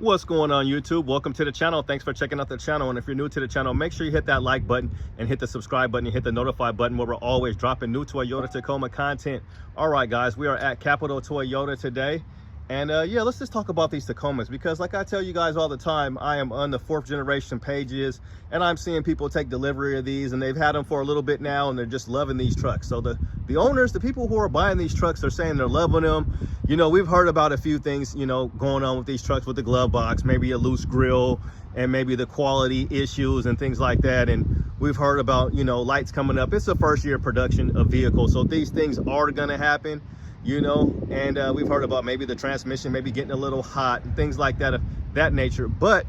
What's going on, YouTube? Welcome to the channel. Thanks for checking out the channel. And if you're new to the channel, make sure you hit that like button and hit the subscribe button and hit the notify button, where we're always dropping new Toyota Tacoma content. All right, guys, we are at Capital Toyota today. And yeah, let's just talk about these Tacomas, because like I tell you guys all the time, I am on the 4th generation pages and I'm seeing people take delivery of these, and they've had them for a little bit now and they're just loving these trucks. So the owners, the people who are buying these trucks, are saying they're loving them. You know, we've heard about a few things, you know, going on with these trucks, with the glove box, maybe a loose grill, and maybe the quality issues and things like that. And we've heard about, you know, lights coming up. It's the first year production of vehicles, so these things are gonna happen, you know. And we've heard about maybe the transmission maybe getting a little hot and things like that, of that nature. But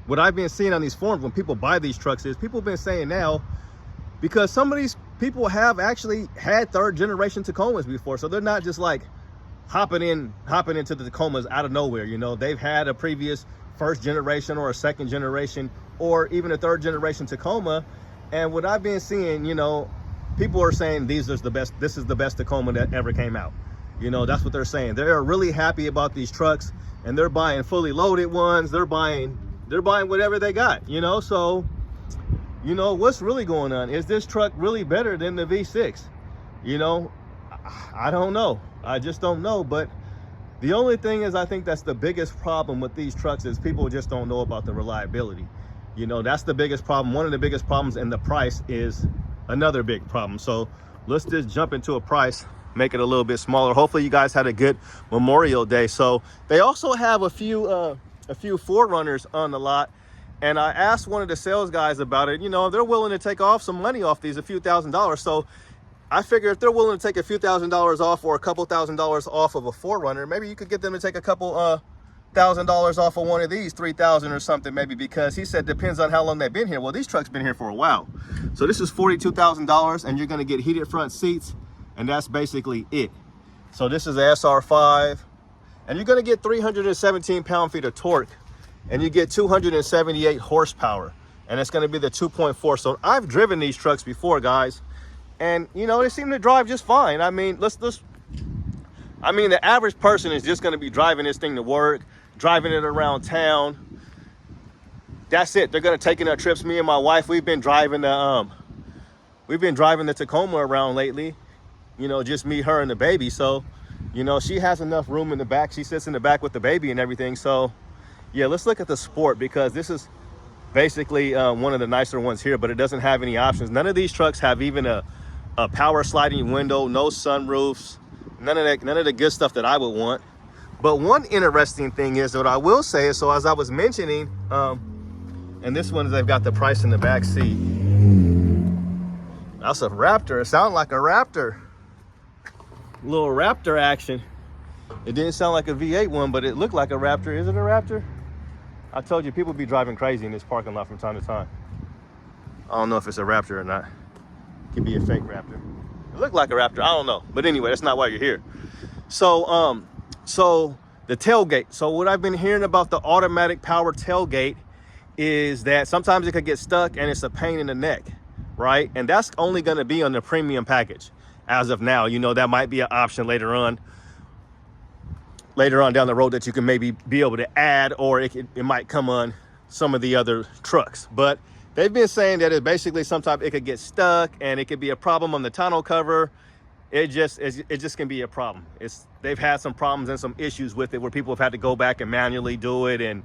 what I've been seeing on these forums when people buy these trucks is people have been saying now, because some of these people have actually had 3rd generation Tacomas before, so they're not just like hopping into the Tacomas out of nowhere. You know, they've had a previous 1st generation or a 2nd generation or even a 3rd generation Tacoma. And what I've been seeing, you know, people are saying this is the best Tacoma that ever came out. You know, that's what they're saying. They're really happy about these trucks, and they're buying fully loaded ones. They're buying whatever they got, you know. So, you know, what's really going on? Is this truck really better than the V6? You know, I don't know. I just don't know. But the only thing is, I think that's the biggest problem with these trucks, is people just don't know about the reliability. You know, that's the biggest problem. One of the biggest problems, and the price is another big problem. So let's just jump into a price, make it a little bit smaller. Hopefully you guys had a good Memorial Day. So they also have a few 4Runners on the lot, and I asked one of the sales guys about it. You know, they're willing to take off some money off these, a few $1,000s. So I figure if they're willing to take a few $1,000s off, or a couple $1,000s off of a 4Runner, maybe you could get them to take a couple $1,000s off of one of these, 3,000 or something maybe, because he said depends on how long they've been here. Well, these trucks been here for a while. So this is $42,000, and you're going to get heated front seats, and that's basically it. So this is the SR5, and you're going to get 317 pound-feet of torque, and you get 278 horsepower, and it's going to be the 2.4. So I've driven these trucks before, guys, and you know, they seem to drive just fine. I mean, the average person is just going to be driving this thing to work, driving it around town. That's it. They're going to take in their trips. Me and my wife, we've been driving the Tacoma around lately. You know, just me, her, and the baby. So, you know, she has enough room in the back. She sits in the back with the baby and everything. So, yeah, let's look at the Sport, because this is basically one of the nicer ones here, but it doesn't have any options. None of these trucks have even a power sliding window, no sunroofs, none of the good stuff that I would want. But one interesting thing is, what I will say is, so as I was mentioning, and this one, they've got the price in the back seat. That's a Raptor. It sounded like a Raptor. Little Raptor action. It didn't sound like a V8 one, but it looked like a Raptor. Is it a Raptor? I told you, people be driving crazy in this parking lot from time to time. I don't know if it's a Raptor or not. It could be a fake Raptor. It looked like a Raptor. I don't know. But anyway, that's not why you're here. So, so the tailgate. So what I've been hearing about the automatic power tailgate is that sometimes it could get stuck and it's a pain in the neck, right? And that's only going to be on the premium package as of now. You know, that might be an option later on down the road that you can maybe be able to add, or it might come on some of the other trucks. But they've been saying that it basically sometimes it could get stuck, and it could be a problem on the tonneau cover. It just can be a problem. They've had some problems and some issues with it, where people have had to go back and manually do it, and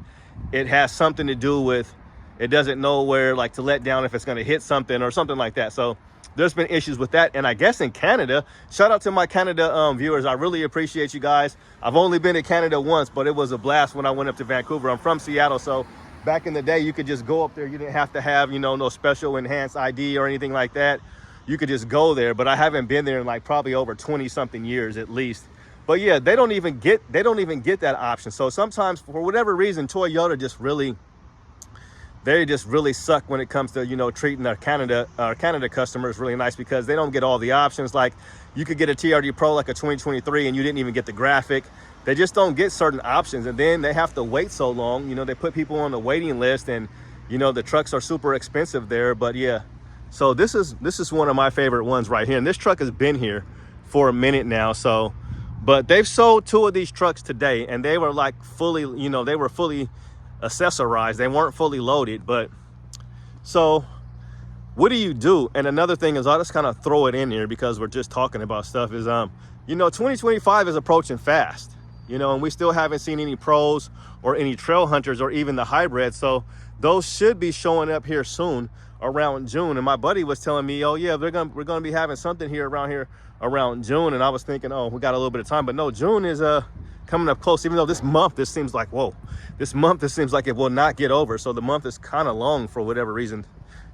it has something to do with, it doesn't know where, like, to let down if it's going to hit something or something like that. So there's been issues with that. And I guess in Canada, shout out to my Canada viewers. I really appreciate you guys. I've only been to Canada once, but it was a blast when I went up to Vancouver. I'm from Seattle, so back in the day, you could just go up there. You didn't have to have, you know, no special enhanced ID or anything like that. You could just go there. But I haven't been there in like probably over 20 something years at least. But yeah, they don't even get that option. So sometimes, for whatever reason, Toyota just really suck when it comes to, you know, treating our Canada customers really nice, because they don't get all the options. Like, you could get a TRD Pro like a 2023 and you didn't even get the graphic. They just don't get certain options, and then they have to wait so long. You know, they put people on the waiting list, and you know, the trucks are super expensive there. But yeah, so this is one of my favorite ones right here, and this truck has been here for a minute now. So But they've sold 2 of these trucks today, and they were like fully, you know, they were fully accessorized. They weren't fully loaded. But so what do you do? And another thing is, I'll just kind of throw it in here because we're just talking about stuff, is you know, 2025 is approaching fast, you know, and we still haven't seen any pros or any trail hunters or even the hybrids. So those should be showing up here soon around June. And my buddy was telling me, oh yeah, we're gonna be having something here around June. And I was thinking, oh, we got a little bit of time, but no, June is coming up close. Even though this month, this seems like, whoa, this month, this seems like it will not get over. So the month is kind of long for whatever reason.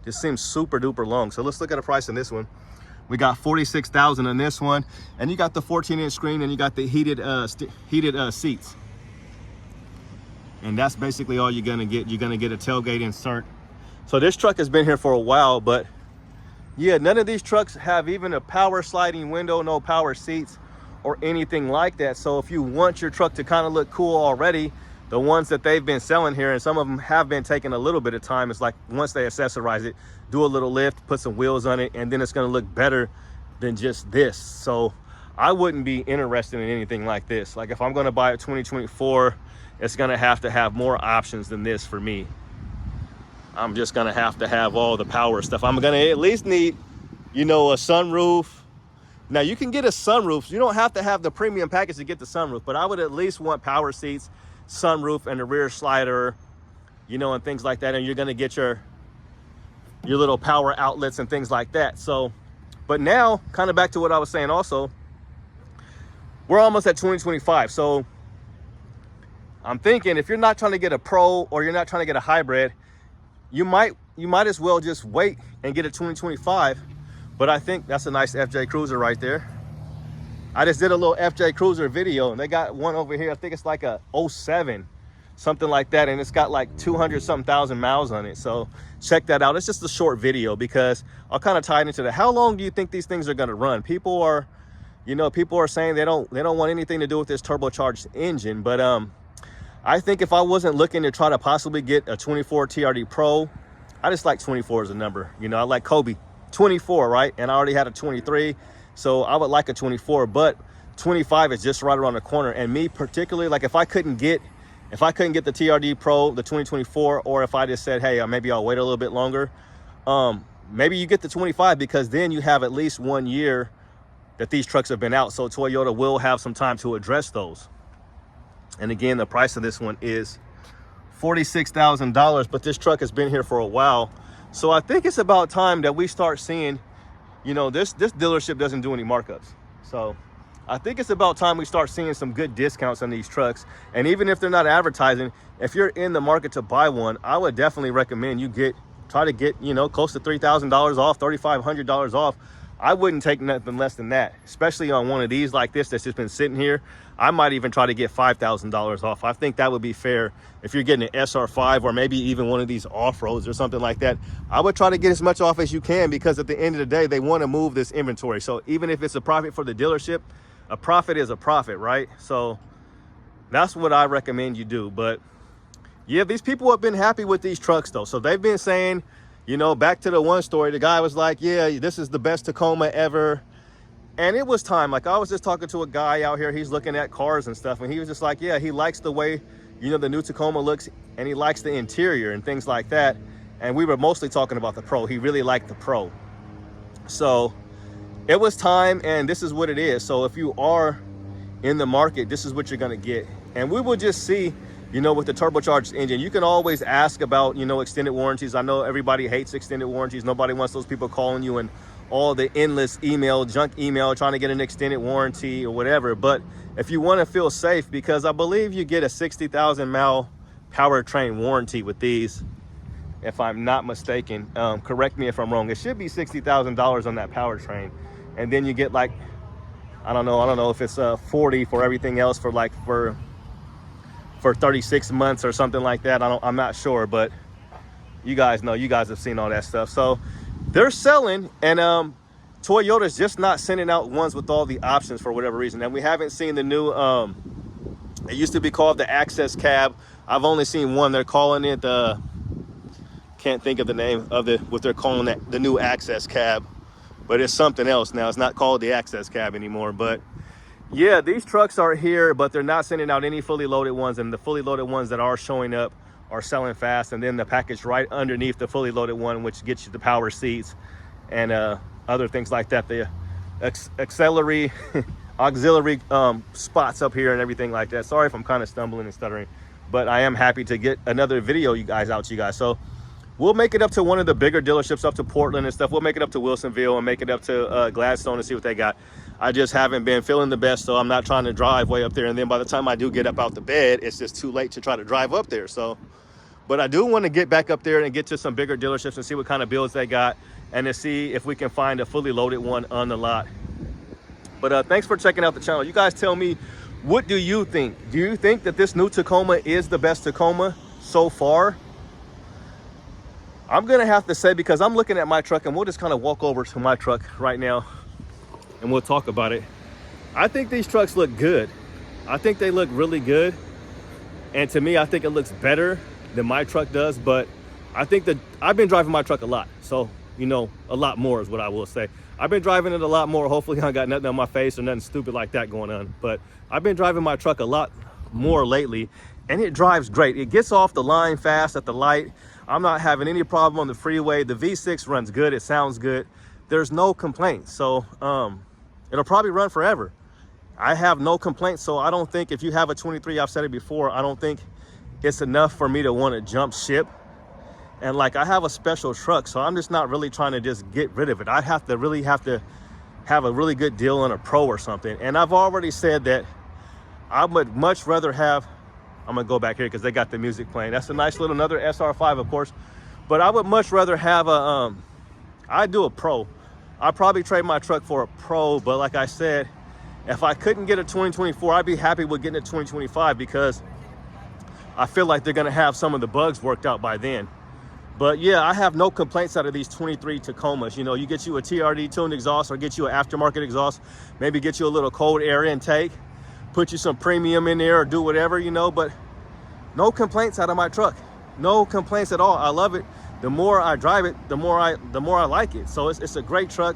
Just seems super duper long. So let's look at the price on this one. We got $46,000 on this one, and you got the 14-inch screen, and you got the heated seats. And that's basically all you're gonna get. You're gonna get a tailgate insert. So this truck has been here for a while, but yeah, none of these trucks have even a power sliding window, no power seats or anything like that. So if you want your truck to kind of look cool already, the ones that they've been selling here, and some of them have been taking a little bit of time, it's like once they accessorize it, do a little lift, put some wheels on it, and then it's gonna look better than just this. So I wouldn't be interested in anything like this. Like if I'm gonna buy a 2024, it's gonna have to have more options than this for me. I'm just gonna have to have all the power stuff. I'm gonna at least need, you know, a sunroof. Now you can get a sunroof. You don't have to have the premium package to get the sunroof, but I would at least want power seats, sunroof, and a rear slider, you know, and things like that. And you're gonna get your little power outlets and things like that. So, but now, kind of back to what I was saying also, we're almost at 2025. So I'm thinking if you're not trying to get a Pro or you're not trying to get a hybrid, you might as well just wait and get a 2025. But I think that's a nice FJ Cruiser right there. I just did a little FJ Cruiser video, and they got one over here. I think it's like a 07, something like that. And it's got like 200-something thousand miles on it. So check that out. It's just a short video because I'll kind of tie it into the, how long do you think these things are going to run? People are, you know, people are saying they don't want anything to do with this turbocharged engine. But I think if I wasn't looking to try to possibly get a 24 TRD Pro, I just like 24 as a number. You know, I like Kobe 24, right? And I already had a 23, so I would like a 24, but 25 is just right around the corner. And me particularly, like if I couldn't get the TRD Pro, the 2024, or if I just said, hey, maybe I'll wait a little bit longer, maybe you get the 25, because then you have at least 1 year that these trucks have been out. So Toyota will have some time to address those. And again, the price of this one is $46,000, but this truck has been here for a while. So I think it's about time that we start seeing, you know, this dealership doesn't do any markups. So I think it's about time we start seeing some good discounts on these trucks. And even if they're not advertising, if you're in the market to buy one, I would definitely recommend you try to get, you know, close to $3,000 off, $3,500 off. I wouldn't take nothing less than that, especially on one of these like this that's just been sitting here. I might even try to get $5,000 off. I think that would be fair if you're getting an SR5 or maybe even one of these off-roads or something like that. I would try to get as much off as you can, because at the end of the day, they want to move this inventory. So even if it's a profit for the dealership, a profit is a profit, right? So that's what I recommend you do. But yeah, these people have been happy with these trucks though. So they've been saying, you know, back to the one story, the guy was like, yeah, this is the best Tacoma ever. And it was time. Like I was just talking to a guy out here, he's looking at cars and stuff, and he was just like, yeah, he likes the way, you know, the new Tacoma looks, and he likes the interior and things like that. And we were mostly talking about the Pro. He really liked the Pro. So it was time, and this is what it is. So if you are in the market, this is what you're gonna get. And we will just see, you know, with the turbocharged engine, you can always ask about, you know, extended warranties. I know everybody hates extended warranties. Nobody wants those people calling you and all the endless email, junk email, trying to get an extended warranty or whatever. But if you want to feel safe, because I believe you get a 60,000 mile powertrain warranty with these, if I'm not mistaken, correct me if I'm wrong. It should be $60,000 on that powertrain. And then you get like, I don't know if it's 40 for everything else for 36 months or something like that. I'm not sure, but you guys know, you guys have seen all that stuff. So they're selling, and Toyota's just not sending out ones with all the options for whatever reason. And we haven't seen the new, it used to be called the Access Cab. I've only seen one. They're calling it the, can't think of the name of what they're calling that, the new Access Cab, but it's something else now. It's not called the Access Cab anymore. But Yeah, these trucks are here, but they're not sending out any fully loaded ones, and the fully loaded ones that are showing up are selling fast. And then the package right underneath the fully loaded one, which gets you the power seats and other things like that, the auxiliary spots up here and everything like that. Sorry if I'm kind of stumbling and stuttering, but I am happy to get another video out to you guys. So we'll make it up to one of the bigger dealerships, up to Portland and stuff. We'll make it up to Wilsonville and make it up to Gladstone and see what they got. I just haven't been feeling the best, so I'm not trying to drive way up there. And then by the time I do get up out the bed, it's just too late to try to drive up there. So, but I do want to get back up there and get to some bigger dealerships and see what kind of builds they got, and to see if we can find a fully loaded one on the lot. But thanks for checking out the channel. You guys tell me, what do you think? Do you think that this new Tacoma is the best Tacoma so far? I'm gonna have to say, because I'm looking at my truck, and we'll just kind of walk over to my truck right now and we'll talk about it. I think these trucks look good. I think they look really good. And to me, I think it looks better than my truck does. But I think that I've been driving my truck a lot. So, you know, a lot more is what I will say. I've been driving it a lot more. Hopefully I got nothing on my face or nothing stupid like that going on. But I've been driving my truck a lot more lately, and it drives great. It gets off the line fast at the light. I'm not having any problem on the freeway. The V6 runs good. It sounds good. There's no complaints. So it'll probably run forever. I have no complaints. So I don't think, if you have a 23, I've said it before, I don't think it's enough for me to want to jump ship. And like, I have a special truck, so I'm just not really trying to just get rid of it. I have to have a really good deal on a Pro or something. And I've already said that I would much rather have, I'm gonna go back here because they got the music playing. That's a nice little, another SR5, of course. But I would much rather have a, I'd do a Pro. I'd probably trade my truck for a Pro, but like I said, if I couldn't get a 2024, I'd be happy with getting a 2025, because I feel like they're gonna have some of the bugs worked out by then. But yeah, I have no complaints out of these 23 Tacomas. You know, you get you a TRD tuned exhaust, or get you an aftermarket exhaust, maybe get you a little cold air intake, put you some premium in there, or do whatever, you know, but no complaints out of my truck. No complaints at all. I love it. The more I drive it, the more I like it. So it's a great truck.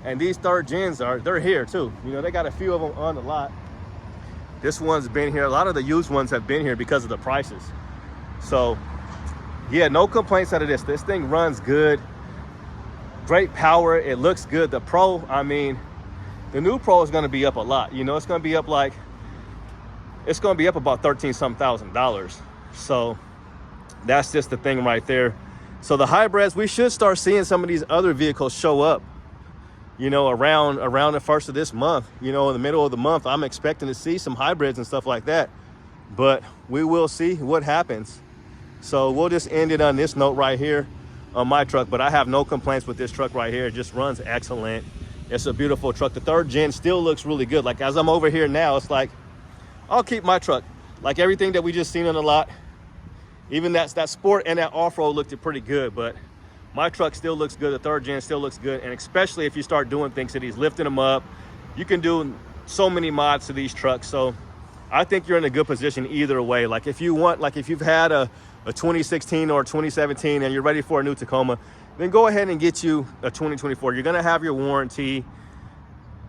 And these third gens they're here too. You know, they got a few of them on the lot. This one's been here. A lot of the used ones have been here because of the prices. So yeah, no complaints out of this. This thing runs good. Great power. It looks good. The Pro, I mean, the new Pro is going to be up a lot. You know, it's going to be up like, it's going to be up about $13,000. So that's just the thing right there. So the hybrids, we should start seeing some of these other vehicles show up, you know, around the first of this month. You know, in the middle of the month, I'm expecting to see some hybrids and stuff like that. But we will see what happens. So we'll just end it on this note right here on my truck. But I have no complaints with this truck right here. It just runs excellent. It's a beautiful truck. The third gen still looks really good. Like, as I'm over here now, it's like, I'll keep my truck. Like everything that we just seen on the lot, even that sport and that off-road looked pretty good, but my truck still looks good. The third gen still looks good. And especially if you start doing things to these, lifting them up, you can do so many mods to these trucks. So I think you're in a good position either way. Like if you want, like if you've had a 2016 or 2017 and you're ready for a new Tacoma, then go ahead and get you a 2024. You're gonna have your warranty.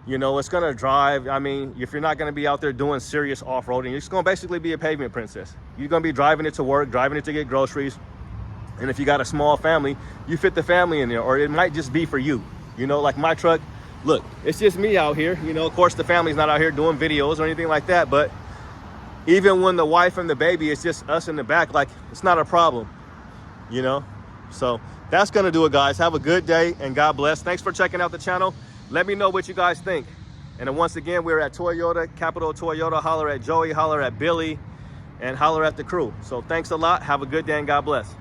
You know, it's gonna drive. I mean, if you're not gonna be out there doing serious off-roading, it's gonna basically be a pavement princess. You're gonna be driving it to work, driving it to get groceries. And if you got a small family, you fit the family in there, or it might just be for you. You know, like my truck, look, it's just me out here. You know, of course the family's not out here doing videos or anything like that, but even when the wife and the baby, it's just us in the back, like it's not a problem, you know? So that's gonna do it, guys. Have a good day and God bless. Thanks for checking out the channel. Let me know what you guys think. And then once again, we're at Toyota, Capital Toyota. Holler at Joey, holler at Billy, and holler at the crew. So thanks a lot. Have a good day and God bless.